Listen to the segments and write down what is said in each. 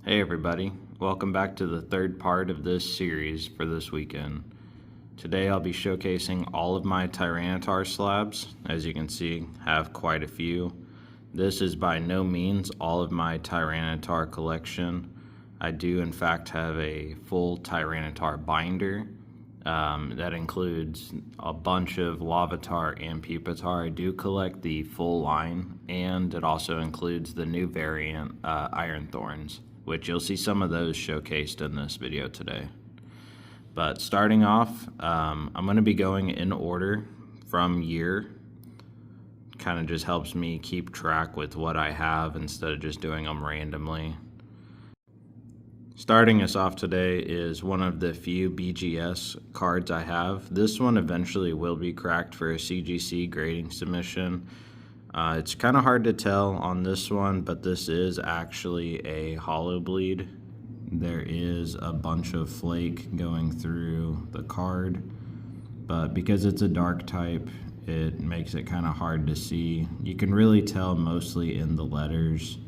Hey everybody, welcome back to the third part of this series for this weekend. Today I'll be showcasing all of my tyranitar slabs. As you can see, I have quite a few. This is by no means all of my tyranitar collection. I do in fact have a full tyranitar binder that includes a bunch of lavatar and pupitar. I do collect the full line, and it also includes the new variant iron thorns, which you'll see some of those showcased in this video today. But starting off, I'm going to be going in order from year. Kind of just helps me keep track with what I have instead of just doing them randomly. Starting us off today is one of the few BGS cards I have. This one eventually will be cracked for a CGC grading submission. It's kind of hard to tell on this one, but this is actually a hollow bleed. There is a bunch of flake going through the card, but because it's a dark type, it makes it kind of hard to see. You can really tell mostly in the letters.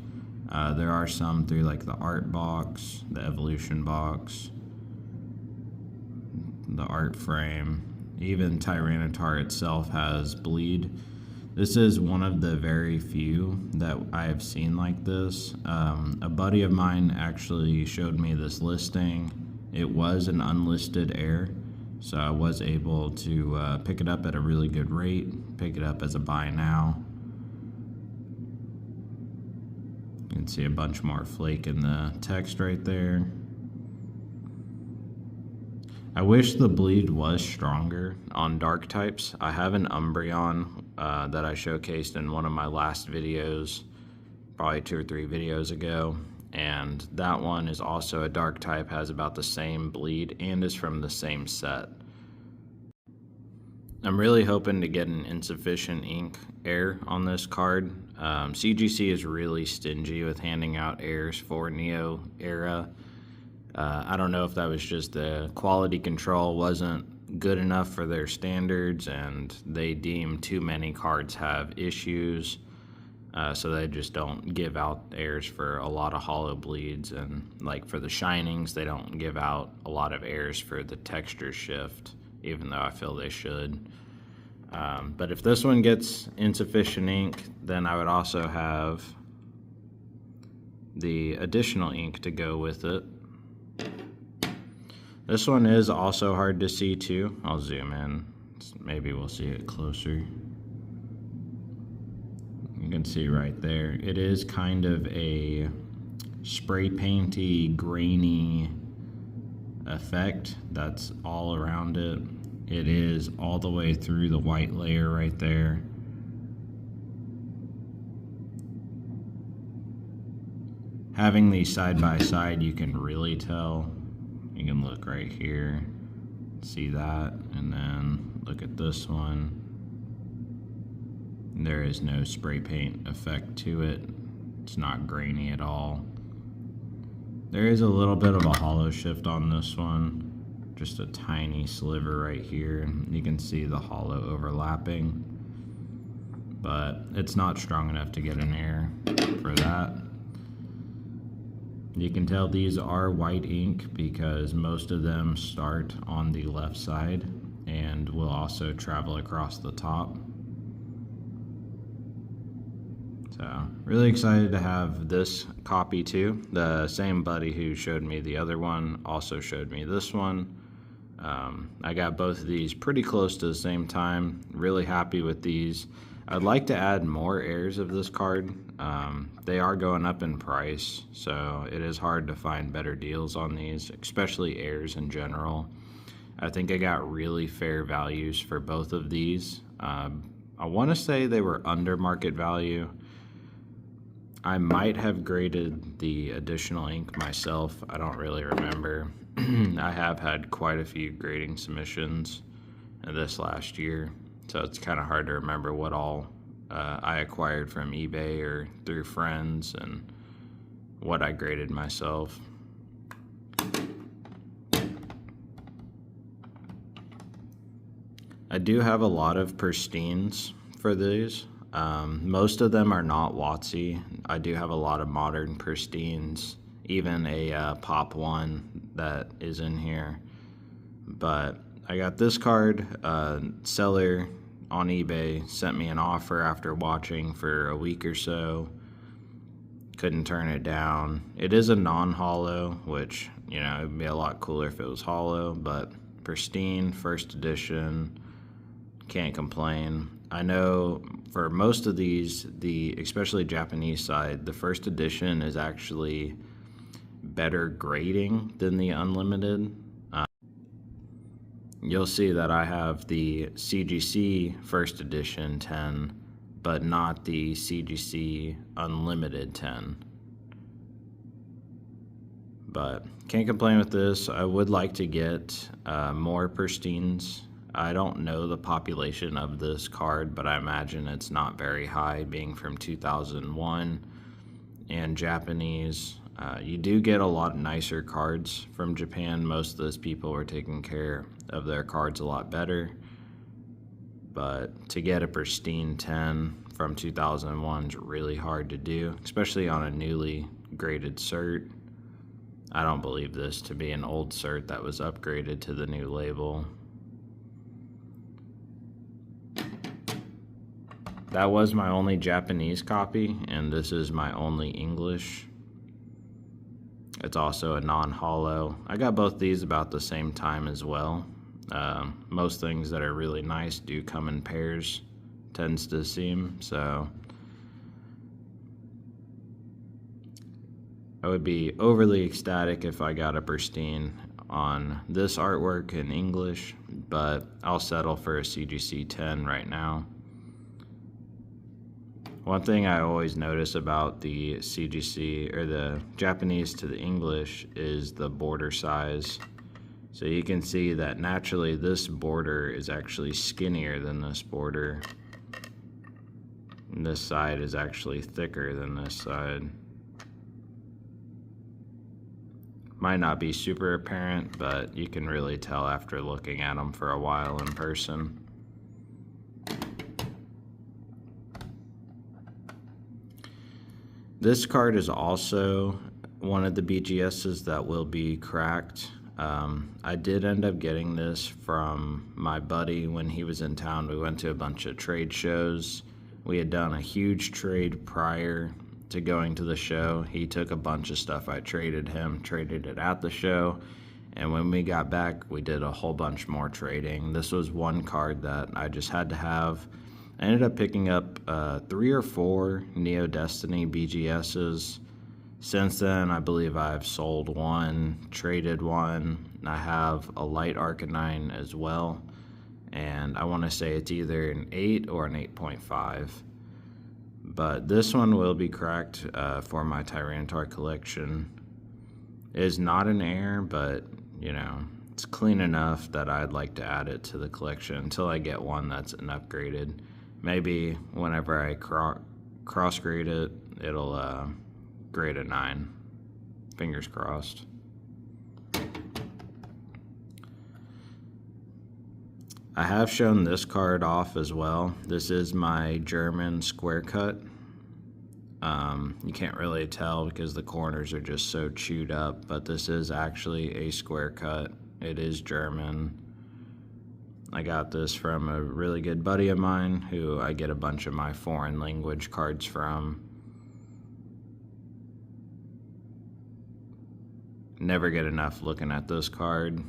There are some through like the art box, the evolution box, the art frame. Even tyranitar itself has bleed. This is one of the very few that I have seen like this. A buddy of mine actually showed me this listing. It was an unlisted heir, so I was able to pick it up at a really good rate, pick it up as a buy now. You can see a bunch more flake in the text right there. I wish the bleed was stronger on dark types. I have an Umbreon that I showcased in one of my last videos, probably 2 or 3 videos ago, and that one is also a dark type, has about the same bleed, and is from the same set. I'm really hoping to get an insufficient ink heir on this card. CGC is really stingy with handing out heirs for Neo era. I don't know if that was just the quality control wasn't good enough for their standards and they deem too many cards have issues, so they just don't give out heirs for a lot of hollow bleeds, and like for the shinings they don't give out a lot of heirs for the texture shift, even though I feel they should. But if this one gets insufficient ink, then I would also have the additional ink to go with it. This one is also hard to see too. I'll zoom in. Maybe we'll see it closer. You can see right there. It is kind of a spray painty, grainy effect that's all around it. It is all the way through the white layer right there. Having these side by side, you can really tell. You can look right here, see that, and then look at this one. There is no spray paint effect to it. It's not grainy at all. There is a little bit of a hollow shift on this one. Just a tiny sliver right here. You can see the hollow overlapping, but it's not strong enough to get an heir for that. You can tell these are white ink because most of them start on the left side and will also travel across the top. So really excited to have this copy too. The same buddy who showed me the other one also showed me this one. I got both of these pretty close to the same time. Really happy with these. I'd like to add more heirs of this card. They are going up in price, so it is hard to find better deals on these, especially heirs in general. I think I got really fair values for both of these. I want to say they were under market value. I might have graded the additional ink myself. I don't really remember. I have had quite a few grading submissions this last year, so it's kind of hard to remember what all I acquired from eBay or through friends and what I graded myself. I do have a lot of pristines for these. Most of them are not WotC. I do have a lot of modern pristines even a pop one that is in here. But I got this card. Seller on eBay sent me an offer after watching for a week or so. Couldn't turn it down. It is a non-hollow, which, you know, it'd be a lot cooler if it was hollow, but pristine, first edition, can't complain. I know for most of these, especially Japanese side, the first edition is actually better grading than the unlimited. You'll see that I have the CGC first edition 10, but not the CGC unlimited 10. But can't complain with this. I would like to get more pristines. I don't know the population of this card, but I imagine it's not very high, being from 2001 and Japanese. You do get a lot nicer cards from Japan. Most of those people are taking care of their cards a lot better. But to get a pristine 10 from 2001 is really hard to do, especially on a newly graded cert. I don't believe this to be an old cert that was upgraded to the new label. That was my only Japanese copy, and this is my only English. It's also a non-hollow. I got both these about the same time as well. Most things that are really nice do come in pairs, tends to seem, so I would be overly ecstatic if I got a pristine on this artwork in English, but I'll settle for a CGC 10 right now. One thing I always notice about the CGC, or the Japanese to the English, is the border size. So you can see that naturally this border is actually skinnier than this border. And this side is actually thicker than this side. Might not be super apparent, but you can really tell after looking at them for a while in person. This card is also one of the BGSs that will be cracked. I did end up getting this from my buddy when he was in town. We went to a bunch of trade shows. We had done a huge trade prior to going to the show. He took a bunch of stuff I traded him, traded it at the show, and when we got back, we did a whole bunch more trading. This was one card that I just had to have. I ended up picking up 3 or 4 Neo Destiny BGSs. Since then, I believe I've sold one, traded one. I have a light Arcanine as well, and I want to say it's either an 8 or an 8.5. But this one will be cracked for my Tyranitar collection. It is not an air, but, you know, it's clean enough that I'd like to add it to the collection until I get one that's an upgraded. Maybe whenever I cross grade it, it'll grade a 9. Fingers crossed. I have shown this card off as well. This is my German square cut. You can't really tell because the corners are just so chewed up, but this is actually a square cut. It is German. I got this from a really good buddy of mine who I get a bunch of my foreign language cards from. Never get enough looking at this card.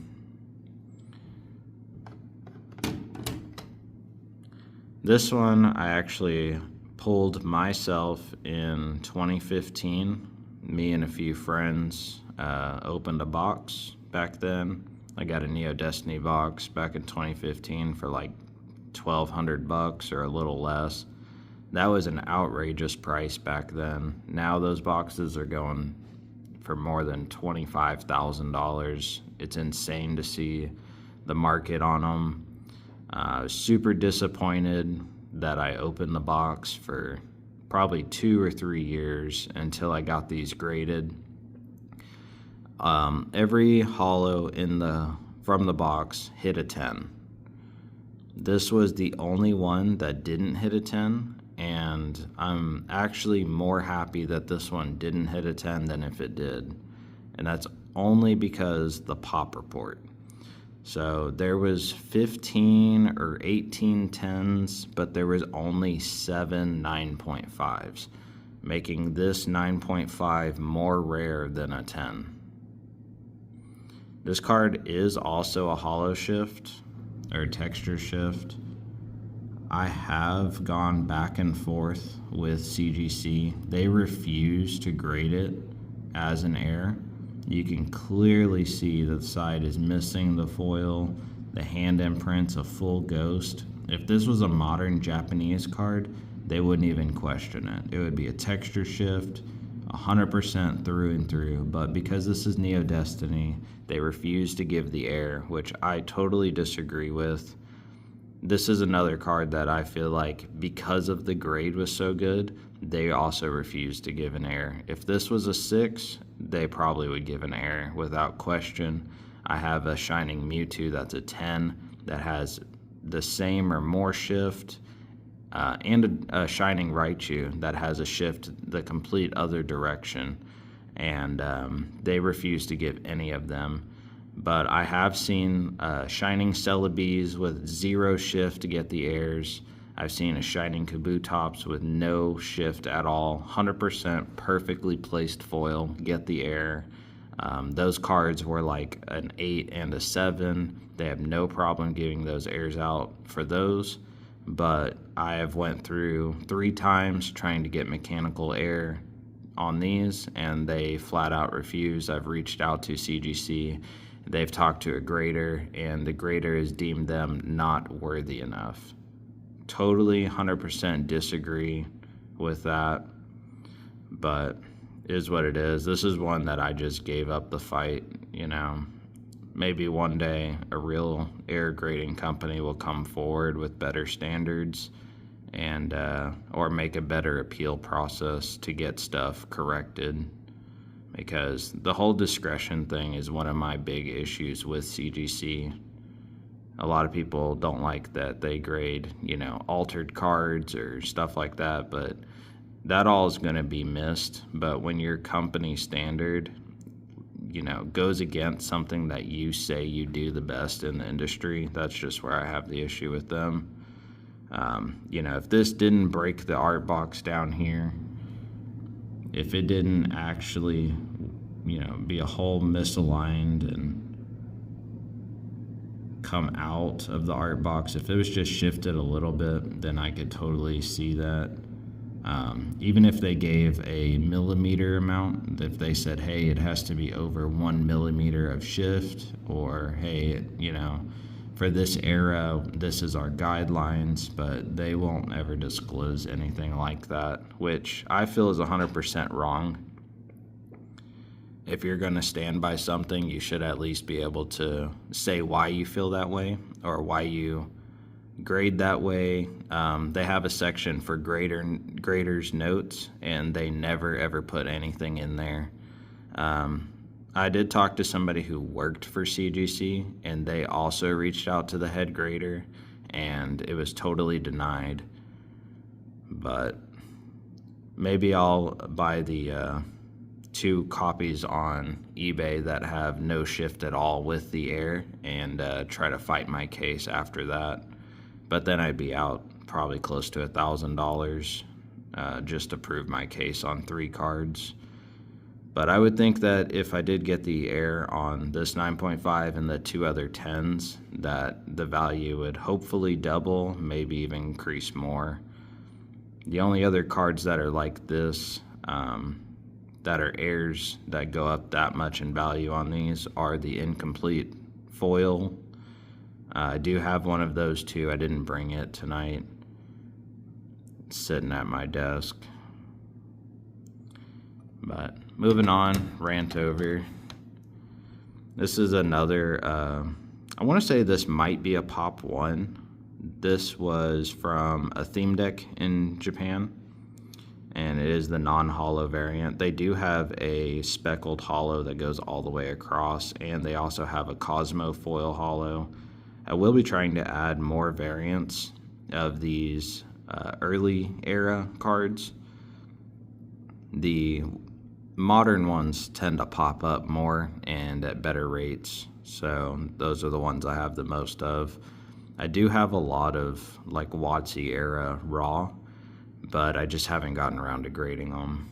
This one I actually pulled myself in 2015. Me and a few friends opened a box back then. I got a Neo Destiny box back in 2015 for like $1,200 or a little less. That was an outrageous price back then. Now those boxes are going for more than $25,000. It's insane to see the market on them. I was super disappointed that I opened the box for probably 2 or 3 years until I got these graded. Every hollow from the box hit a 10. This was the only one that didn't hit a 10, and I'm actually more happy that this one didn't hit a 10 than if it did. And that's only because the pop report. So there was 15 or 18 10s, but there was only 7 9.5s, making this 9.5 more rare than a 10. This card is also a hollow shift or texture shift. I have gone back and forth with CGC. They refuse to grade it as an air. You can clearly see that the side is missing the foil, the hand imprint's a full ghost. If this was a modern Japanese card, they wouldn't even question it. It would be a texture shift, 100% through and through, but because this is Neo Destiny, they refuse to give the air, which I totally disagree with. This is another card that I feel like because of the grade was so good, they also refused to give an air. If this was a 6, they probably would give an air without question. I have a Shining Mewtwo that's a 10 that has the same or more shift, and a Shining Raichu that has a shift the complete other direction, and they refuse to give any of them. But I have seen Shining Celebies with 0 shift to get the airs. I've seen a Shining Kabutops with no shift at all, 100% perfectly placed foil, get the air. Those cards were like an 8 and a 7. They have no problem giving those airs out for those. But I have went through 3 times trying to get mechanical air on these, and they flat out refuse. I've reached out to CGC. They've talked to a grader, and the grader has deemed them not worthy enough. Totally 100% disagree with that, but it is what it is. This is one that I just gave up the fight, you know. Maybe one day a real air grading company will come forward with better standards and or make a better appeal process to get stuff corrected, because the whole discretion thing is one of my big issues with CGC. A lot of people don't like that they grade, you know, altered cards or stuff like that, but that all is going to be missed. But when your company standard, you know, goes against something that you say you do the best in the industry, that's just where I have the issue with them. You know, if this didn't break the art box down here, if it didn't actually, you know, be a hole misaligned and come out of the art box, if it was just shifted a little bit, then I could totally see that. Even if they gave a millimeter amount, if they said, hey, it has to be over 1 millimeter of shift, or hey, you know, for this era, this is our guidelines, but they won't ever disclose anything like that, which I feel is 100% wrong. If you're going to stand by something, you should at least be able to say why you feel that way or why you grade that way. They have a section for graders' notes, and they never ever put anything in there. I did talk to somebody who worked for CGC, and they also reached out to the head grader, and it was totally denied. But maybe I'll buy the 2 copies on eBay that have no shift at all with the air, and try to fight my case after that. But then I'd be out probably close to $1,000 just to prove my case on 3 cards. But I would think that if I did get the air on this 9.5 and the 2 other 10s, that the value would hopefully double, maybe even increase more. The only other cards that are like this, that are airs that go up that much in value on these, are the incomplete foil. I do have one of those too. I didn't bring it tonight. It's sitting at my desk. But moving on, rant over. This is another, I want to say this might be a Pop 1. This was from a theme deck in Japan, and it is the non-hollow variant. They do have a speckled hollow that goes all the way across, and they also have a Cosmo foil hollow. I will be trying to add more variants of these early era cards. The modern ones tend to pop up more and at better rates, so those are the ones I have the most of. I do have a lot of like WotC era raw, but I just haven't gotten around to grading them.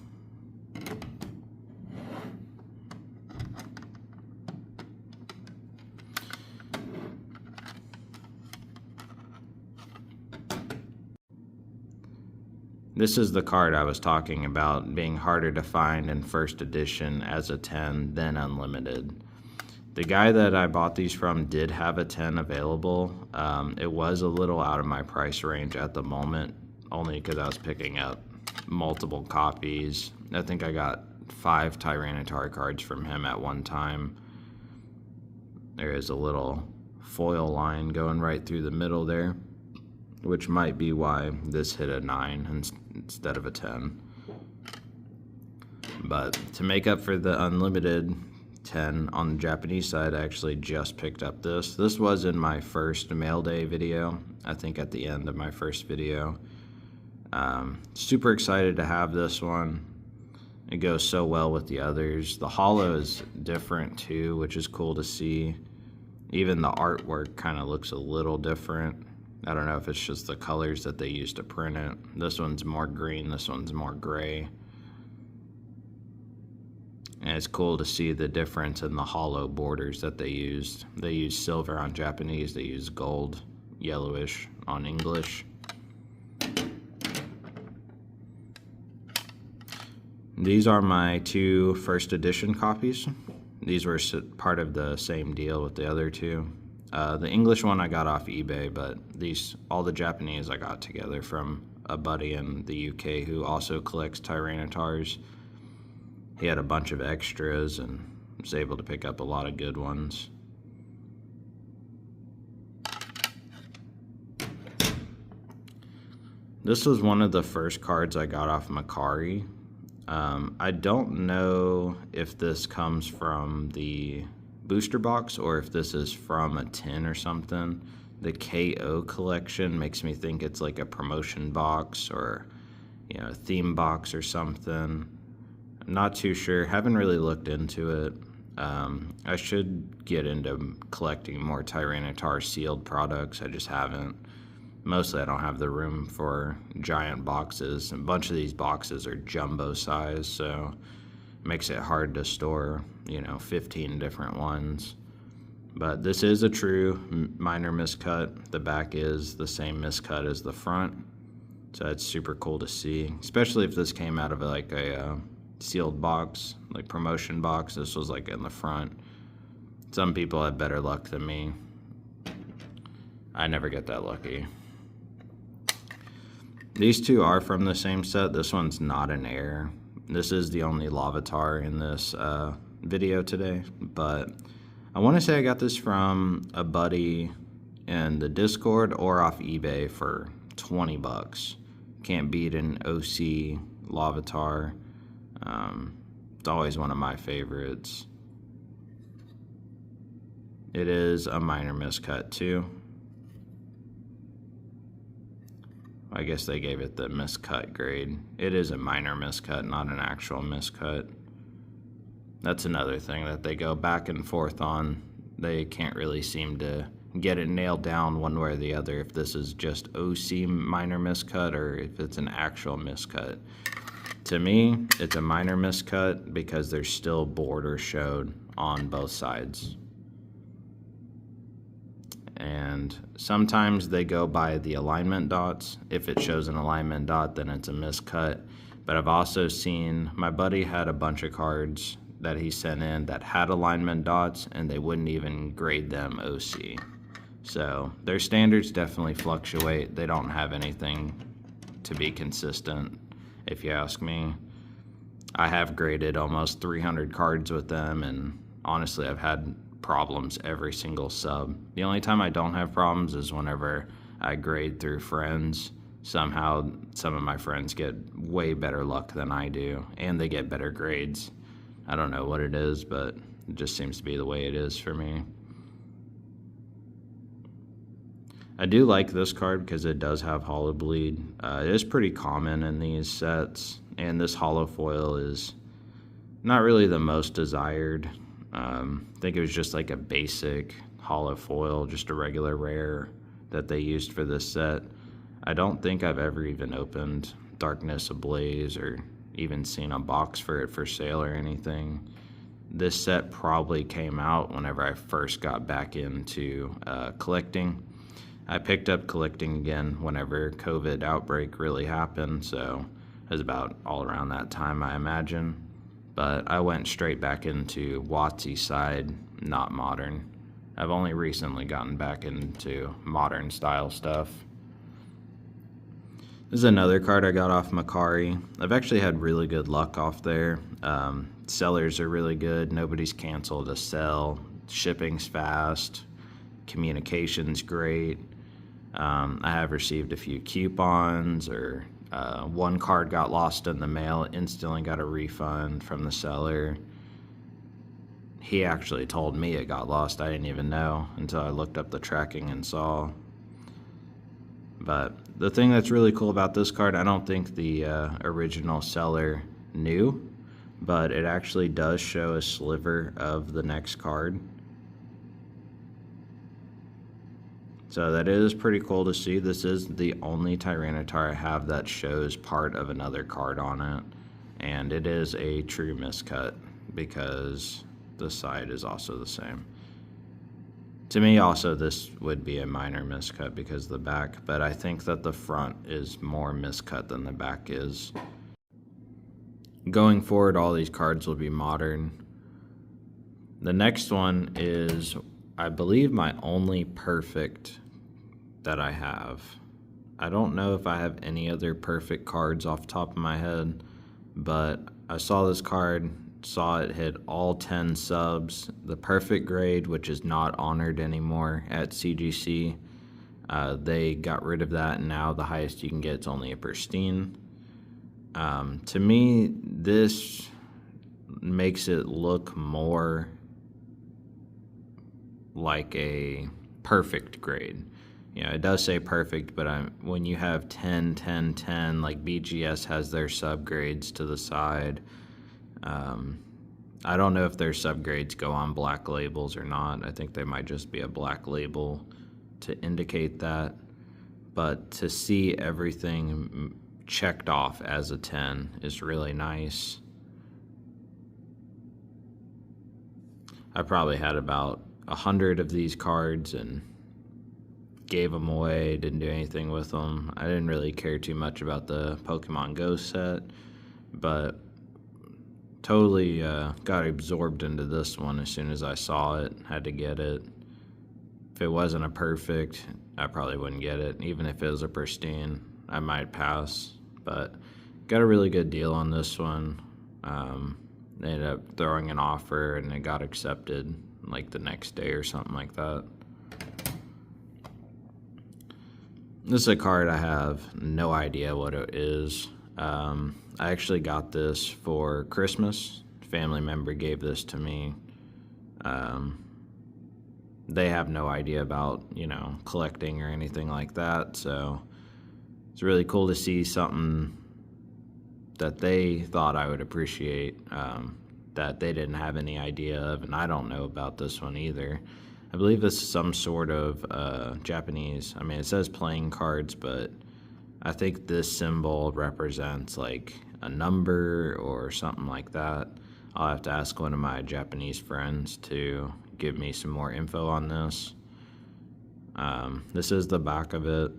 This is the card I was talking about being harder to find in first edition as a 10 than unlimited. The guy that I bought these from did have a 10 available. It was a little out of my price range at the moment, only because I was picking up multiple copies. I think I got 5 tyranitar cards from him at one time. There is a little foil line going right through the middle there, which might be why this hit a 9 instead of a 10. But to make up for the unlimited 10 on the Japanese side, I actually just picked up this. This was in my first mail day video, I think at the end of my first video. Super excited to have this one. It goes so well with the others. The holo is different too, which is cool to see. Even the artwork kind of looks a little different. I don't know if it's just the colors that they use to print it. This one's more green, this one's more gray. And it's cool to see the difference in the holo borders that they used. They use silver on Japanese, they use gold, yellowish on English. These are my 2 first edition copies. These were part of the same deal with the other 2. The English one I got off eBay, but all the Japanese I got together from a buddy in the UK who also collects tyranitars. He had a bunch of extras and was able to pick up a lot of good ones. This was one of the first cards I got off Macari. I don't know if this comes from the booster box or if this is from a tin or something. The KO collection makes me think it's like a promotion box or, you know, a theme box or something. I'm not too sure, haven't really looked into it. I should get into collecting more Tyranitar sealed products, I just haven't. Mostly I don't have the room for giant boxes. A bunch of these boxes are jumbo size, so it makes it hard to store, 15 different ones. But this is a true minor miscut. The back is the same miscut as the front, so it's super cool to see, especially if this came out of like a sealed box, like promotion box. This was like in the front. Some people have better luck than me. I never get that lucky. These 2 are from the same set. This one's not an air. This is the only Lavatar in this video today, but I want to say I got this from a buddy in the Discord or off eBay for 20 bucks. Can't beat an OC Lavatar. It's always one of my favorites. It is a minor miscut too. I guess they gave it the miscut grade. It is a minor miscut, not an actual miscut. That's another thing that they go back and forth on. They can't really seem to get it nailed down one way or the other, if this is just OC minor miscut or if it's an actual miscut. To me, it's a minor miscut because there's still border showed on both sides. And sometimes they go by the alignment dots. If it shows an alignment dot, then it's a miscut. But I've also seen, my buddy had a bunch of cards that he sent in that had alignment dots and they wouldn't even grade them OC. So their standards definitely fluctuate. They don't have anything to be consistent, if you ask me. I have graded almost 300 cards with them, and honestly I've had problems every single sub. The only time I don't have problems is whenever I grade through friends. Somehow some of my friends get way better luck than I do, and they get better grades. I don't know what it is, but it just seems to be the way it is for me. I do like this card because it does have hollow bleed. It is pretty common in these sets, and this hollow foil is not really the most desired. I think it was just like a basic hollow foil, just a regular rare that they used for this set. I don't think I've ever even opened Darkness Ablaze or even seen a box for it for sale or anything. This set probably came out whenever I first got back into collecting. I picked up collecting again whenever COVID outbreak really happened, so it was about all around that time, I imagine. But I went straight back into WotC side, not modern. I've only recently gotten back into modern style stuff. This is another card I got off Macari. I've actually had really good luck off there. Sellers are really good. Nobody's canceled a sell. Shipping's fast. Communication's great. I have received a few coupons, or one card got lost in the mail, instantly got a refund from the seller. He actually told me it got lost. I didn't even know until I looked up the tracking and saw. But the thing that's really cool about this card, I don't think the original seller knew, but it actually does show a sliver of the next card. So that is pretty cool to see. This is the only Tyranitar I have that shows part of another card on it. And it is a true miscut because the side is also the same. To me also this would be a minor miscut because of the back, but I think that the front is more miscut than the back is. Going forward, all these cards will be modern. The next one is, I believe, my only perfect that I have. I don't know if I have any other perfect cards off the top of my head, but I saw this card, saw it hit all 10 subs. The perfect grade, which is not honored anymore at CGC. They got rid of that, and now the highest you can get is only a pristine. To me, this makes it look more like a perfect grade. You know, it does say perfect, but when you have 10, 10, 10, like BGS has their subgrades to the side. I don't know if their subgrades go on black labels or not. I think they might just be a black label to indicate that. But to see everything checked off as a 10 is really nice. I probably had about 100 of these cards and gave them away, didn't do anything with them. I didn't really care too much about the Pokemon Go set, but totally got absorbed into this one as soon as I saw it. Had to get it. If it wasn't a perfect, I probably wouldn't get it. Even if it was a pristine, I might pass. But got a really good deal on this one. They ended up throwing an offer and it got accepted like the next day or something like that. This is a card I have no idea what it is. I actually got this for Christmas. A family member gave this to me. They have no idea about, you know, collecting or anything like that, so it's really cool to see something that they thought I would appreciate, that they didn't have any idea of, and I don't know about this one either. I believe this is some sort of Japanese, I mean, it says playing cards, but I think this symbol represents like a number or something like that. I'll have to ask one of my Japanese friends to give me some more info on this. This is the back of it.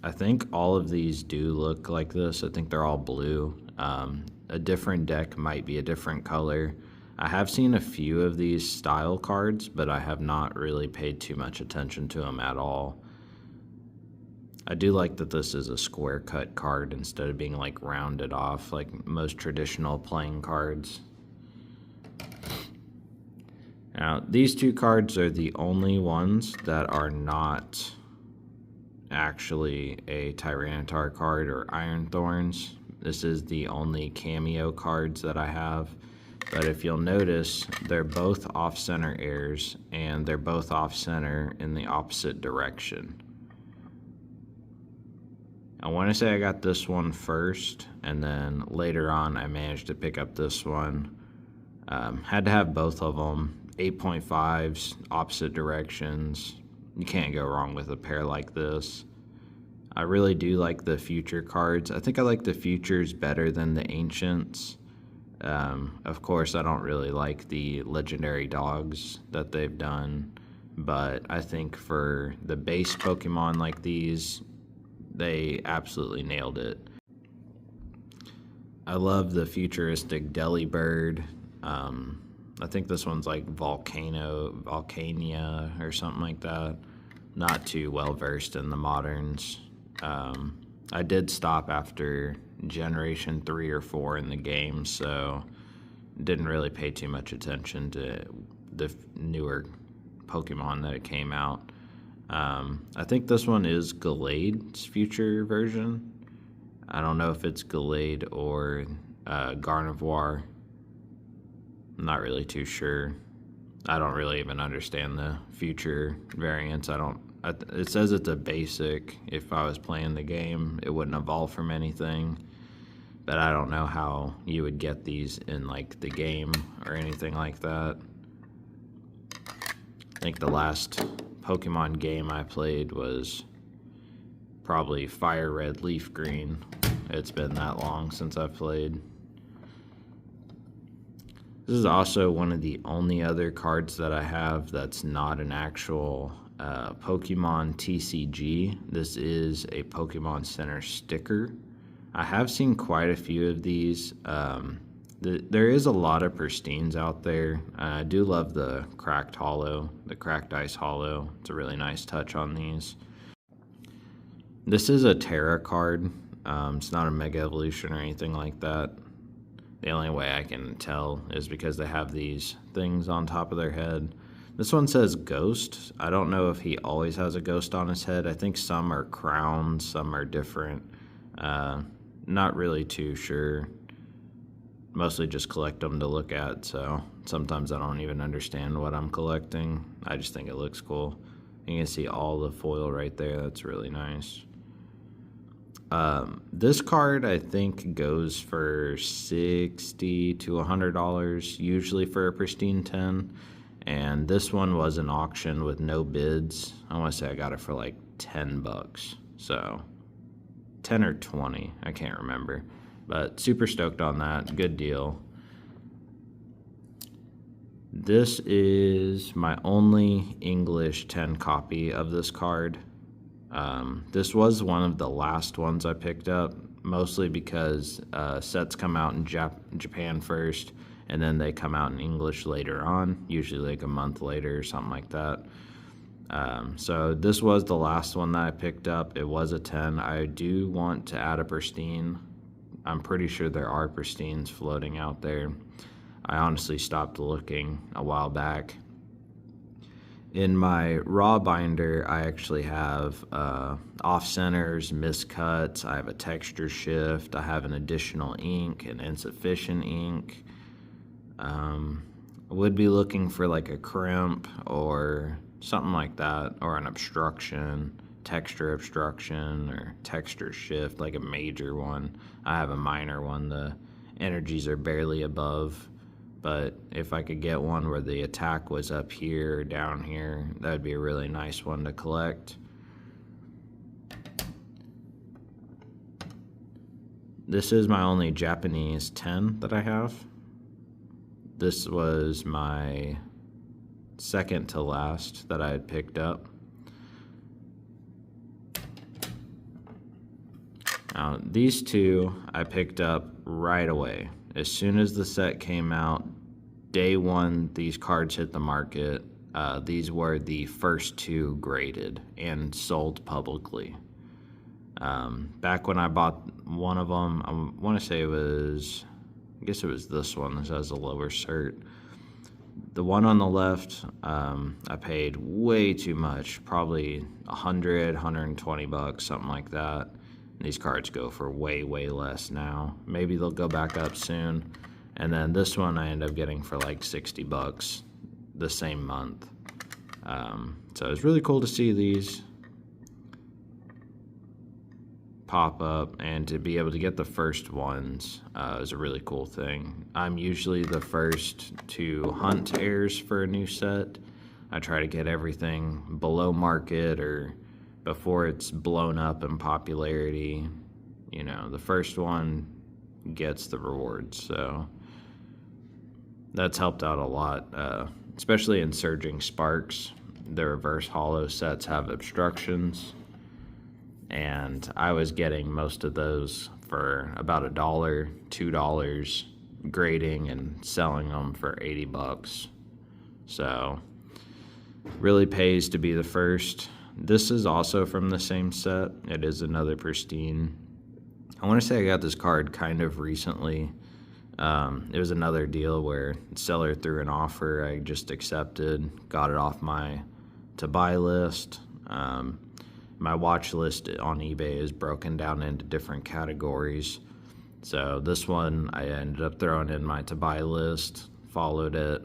I think all of these do look like this. I think they're all blue. A different deck might be a different color. I have seen a few of these style cards, but I have not really paid too much attention to them at all. I do like that this is a square cut card instead of being like rounded off like most traditional playing cards. Now, these two cards are the only ones that are not actually a Tyranitar card or Iron Thorns. This is the only cameo cards that I have. But if you'll notice, they're both off-center airs, and they're both off-center in the opposite direction. I want to say I got this one first, and then later on I managed to pick up this one. Had to have both of them. 8.5s, opposite directions. You can't go wrong with a pair like this. I really do like the future cards. I think I like the futures better than the ancients. Of course, I don't really like the legendary dogs that they've done, but I think for the base Pokemon like these, they absolutely nailed it. I love the futuristic Delibird. I think this one's like Volcania or something like that. Not too well versed in the moderns. I did stop after Generation 3 or 4 in the game, so didn't really pay too much attention to the newer Pokemon that came out. I think this one is Gallade's future version. I don't know if it's Gallade or Gardevoir. I'm not really too sure. I don't really even understand the future variants. It says it's a basic. If I was playing the game, it wouldn't evolve from anything. But I don't know how you would get these in like the game or anything like that. I think the last Pokemon game I played was probably Fire Red, Leaf Green. It's been that long since I've played. This is also one of the only other cards that I have that's not an actual Pokemon TCG. This is a Pokemon Center sticker. I have seen quite a few of these. There is a lot of pristines out there. I do love the cracked hollow, the cracked ice hollow. It's a really nice touch on these. This is a Terra card. It's not a Mega Evolution or anything like that. The only way I can tell is because they have these things on top of their head. This one says Ghost. I don't know if he always has a ghost on his head. I think some are crowned, some are different. Not really too sure. Mostly just collect them to look at, so sometimes I don't even understand what I'm collecting. I just think it looks cool. You can see all the foil right there. That's really nice. This card I think goes for $60 to $100, usually for a pristine 10. And this one was an auction with no bids. I want to say I got it for like 10 bucks. So 10 or 20, I can't remember. But super stoked on that. Good deal. This is my only English 10 copy of this card. This was one of the last ones I picked up, mostly because sets come out in Japan first, and then they come out in English later on, usually like a month later or something like that. So this was the last one that I picked up. It was a 10. I do want to add a pristine. I'm pretty sure there are pristines floating out there. I honestly stopped looking a while back. In my raw binder, I actually have off-centers, miscuts, I have a texture shift, I have an additional ink, an insufficient ink. I would be looking for like a crimp or something like that, or an obstruction, texture obstruction, or texture shift, like a major one. I have a minor one, the energies are barely above. But if I could get one where the attack was up here or down here, that would be a really nice one to collect. This is my only Japanese 10 that I have. This was my second to last that I had picked up. Now, these two I picked up right away. As soon as the set came out, day one, these cards hit the market. These were the first two graded and sold publicly. Back when I bought one of them, I want to say I guess it was this one. This has a lower cert. The one on the left, I paid way too much, probably 100, 120 bucks, something like that. These cards go for way, way less now. Maybe they'll go back up soon. And then this one I end up getting for like 60 bucks the same month. So it's really cool to see these. pop up, and to be able to get the first ones is a really cool thing. I'm usually the first to hunt heirs for a new set. I try to get everything below market or before it's blown up in popularity. You know, the first one gets the rewards, so that's helped out a lot, especially in Surging Sparks. The reverse hollow sets have obstructions, and I was getting most of those for about $1, $2, grading and selling them for $80. So really pays to be the first. This is also from the same set. It is another pristine. I want to say I got this card kind of recently. It was another deal where the seller threw an offer I just accepted, got it off my to buy list. My watch list on eBay is broken down into different categories. So this one I ended up throwing in my to buy list, followed it,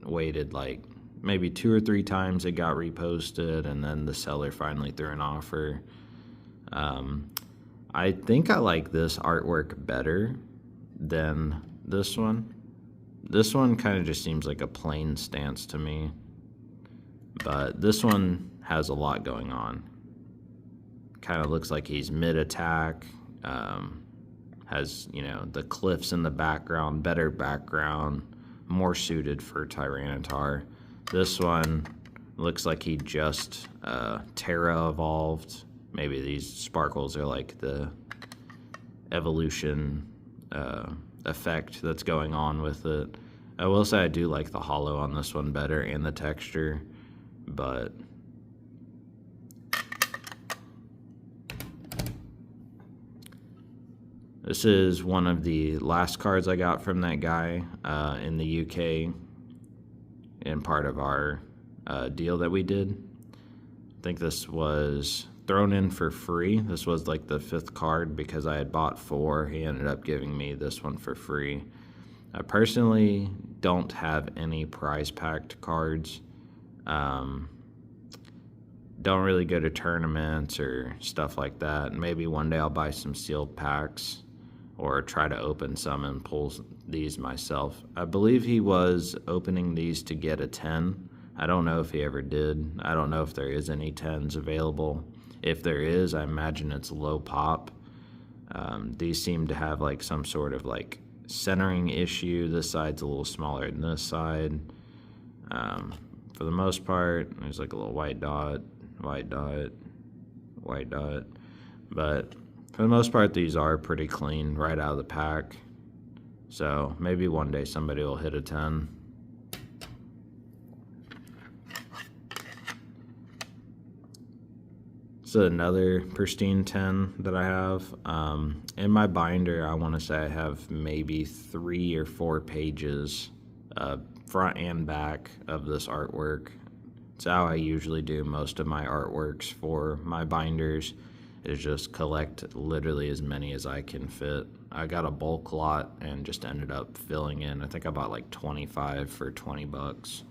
waited like maybe 2 or 3 times it got reposted, and then the seller finally threw an offer. I think I like this artwork better than this one. This one kind of just seems like a plain stance to me, but this one has a lot going on. Kind of looks like he's mid-attack, has, you know, the cliffs in the background, better background, more suited for Tyranitar. This one looks like he just Terra evolved. Maybe these sparkles are like the evolution effect that's going on with it. I will say I do like the hollow on this one better and the texture, but this is one of the last cards I got from that guy in the UK in part of our deal that we did. I think this was thrown in for free. This was like the 5th card because I had bought 4. He ended up giving me this one for free. I personally don't have any prize packed cards. Don't really go to tournaments or stuff like that. Maybe one day I'll buy some sealed packs or try to open some and pull these myself. I believe he was opening these to get a 10. I don't know if he ever did. I don't know if there is any 10s available. If there is, I imagine it's low pop. These seem to have like some sort of like centering issue. This side's a little smaller than this side. For the most part, there's like a little white dot, white dot, white dot. But for the most part, these are pretty clean right out of the pack. So maybe one day somebody will hit a 10. So another pristine 10 that I have. In my binder, I want to say I have maybe 3 or 4 pages, front and back, of this artwork. It's how I usually do most of my artworks for my binders, is just collect literally as many as I can fit. I got a bulk lot and just ended up filling in. I think I bought like 25 for $20.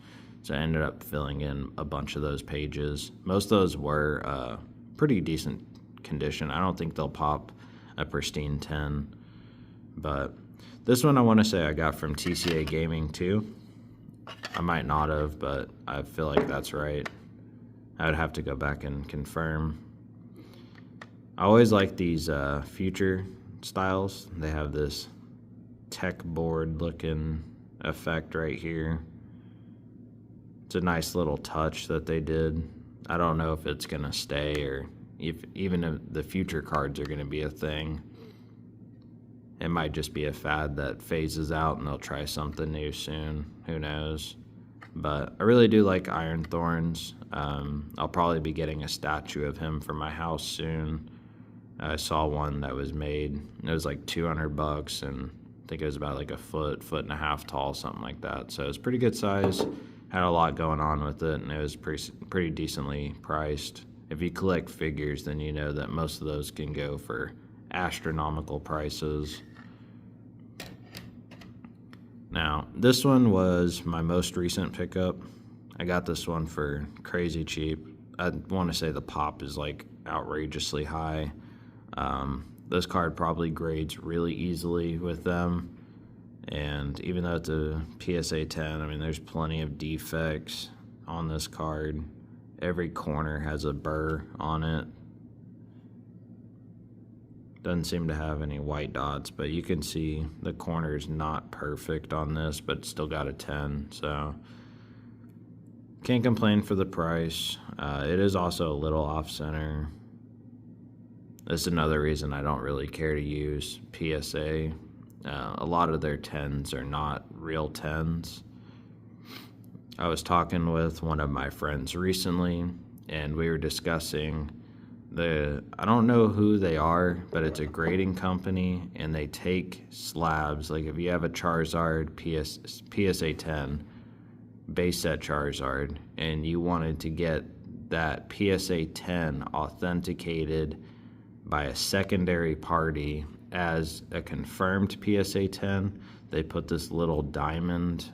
So I ended up filling in a bunch of those pages. Most of those were pretty decent condition. I don't think they'll pop a pristine 10. But this one I want to say I got from TCA Gaming too. I might not have, but I feel like that's right. I would have to go back and confirm. I always like these future styles. They have this tech board looking effect right here. It's a nice little touch that they did. I don't know if it's going to stay or even if the future cards are going to be a thing. It might just be a fad that phases out and they'll try something new soon. Who knows? But I really do like Iron Thorns. I'll probably be getting a statue of him for my house soon. I saw one that was made. It was like $200, and I think it was about like a foot and a half tall, something like that. So it was pretty good size. Had a lot going on with it, and it was pretty decently priced. If you collect figures, then you know that most of those can go for astronomical prices. Now, this one was my most recent pickup. I got this one for crazy cheap. I want to say the pop is like outrageously high. This card probably grades really easily with them. And even though it's a PSA 10, I mean, there's plenty of defects on this card. Every corner has a burr on it. Doesn't seem to have any white dots, but you can see the corner's not perfect on this, but it's still got a 10, so can't complain for the price. It is also a little off-center. This is another reason I don't really care to use PSA. A lot of their 10s are not real 10s. I was talking with one of my friends recently, and we were discussing I don't know who they are, but it's a grading company, and they take slabs. Like if you have a Charizard PSA 10 base set Charizard, and you wanted to get that PSA 10 authenticated by a secondary party as a confirmed PSA 10, they put this little diamond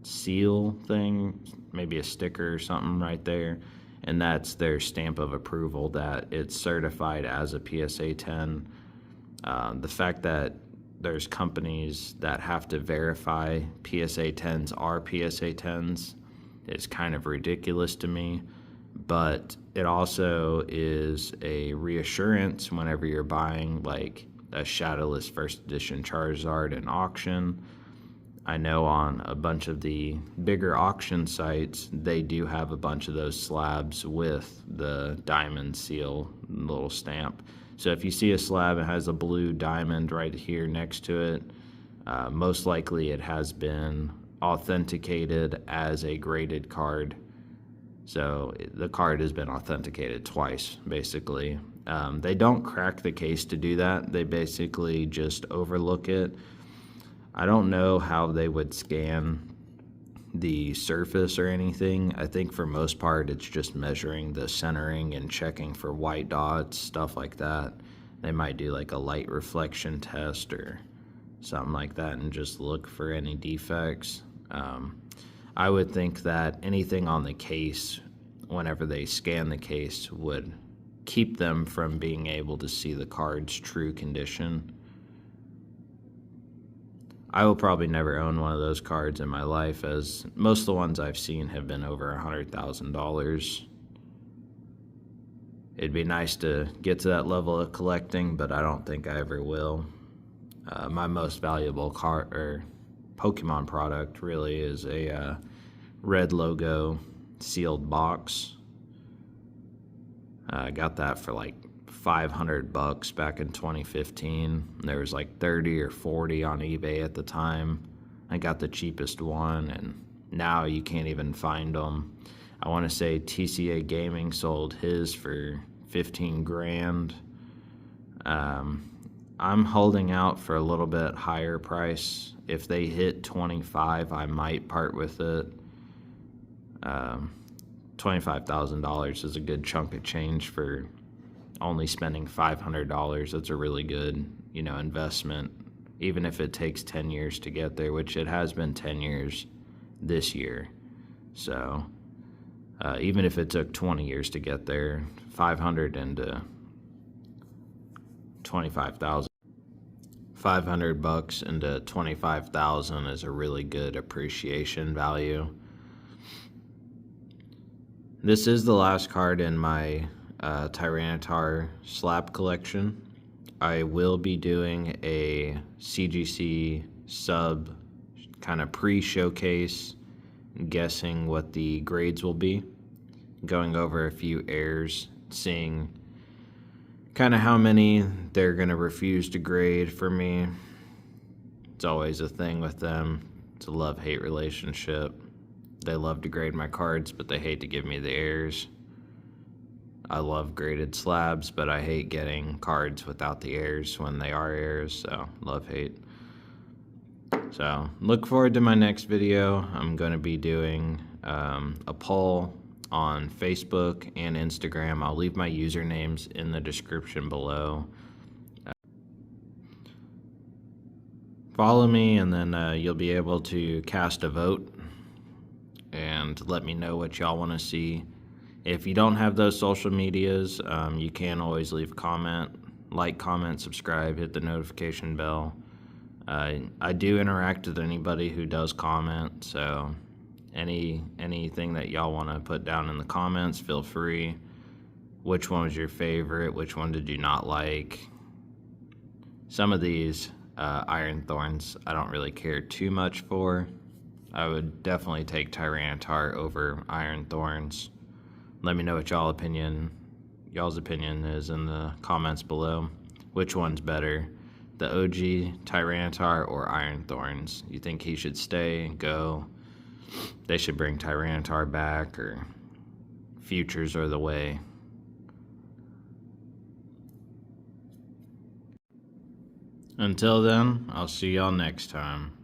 seal thing, maybe a sticker or something right there, and that's their stamp of approval that it's certified as a PSA 10. The fact that there's companies that have to verify PSA 10s are PSA 10s is kind of ridiculous to me, but it also is a reassurance whenever you're buying like a Shadowless First Edition Charizard in auction. I know on a bunch of the bigger auction sites, they do have a bunch of those slabs with the diamond seal little stamp. So if you see a slab that has a blue diamond right here next to it, most likely it has been authenticated as a graded card. So the card has been authenticated twice, basically. They don't crack the case to do that. They basically just overlook it. I don't know how they would scan the surface or anything. I think for most part it's just measuring the centering and checking for white dots, stuff like that. They might do like a light reflection test or something like that and just look for any defects. I would think that anything on the case, whenever they scan the case, would keep them from being able to see the card's true condition. I will probably never own one of those cards in my life, as most of the ones I've seen have been over $100,000. It'd be nice to get to that level of collecting, but I don't think I ever will. My most valuable card or Pokemon product really is a red logo sealed box. I got that for like $500 back in 2015. There was like 30 or 40 on eBay at the time. I got the cheapest one, and now you can't even find them. I want to say TCA Gaming sold his for 15 grand. I'm holding out for a little bit higher price. If they hit 25, I might part with it. $25,000 is a good chunk of change for only spending $500. That's a really good, investment, even if it takes 10 years to get there, which it has been 10 years this year. So even if it took 20 years to get there, 500 into 25,000, $500 into 25,000 is a really good appreciation value. This is the last card in my Tyranitar slab collection. I will be doing a CGC sub kind of pre-showcase, guessing what the grades will be, going over a few errors, seeing kind of how many they're going to refuse to grade for me. It's always a thing with them. It's a love-hate relationship. They love to grade my cards, but they hate to give me the errors. I love graded slabs, but I hate getting cards without the errors when they are errors, so love-hate. So look forward to my next video. I'm going to be doing a poll on Facebook and Instagram. I'll leave my usernames in the description below. Follow me, and then you'll be able to cast a vote and let me know what y'all want to see. If you don't have those social medias, you can always leave a comment like, comment, subscribe, hit the notification bell. I do interact with anybody who does comment, so anything that y'all want to put down in the comments, feel free. Which one was your favorite? Which one did you not like? Some of these iron thorns I don't really care too much for. I would definitely take tyranitar over iron thorns. Let me know what y'all's opinion is in the comments below. Which one's better, the OG tyranitar or iron thorns? You think he should stay, go? They should bring tyranitar back, or futures are the way? Until then, I'll see y'all next time.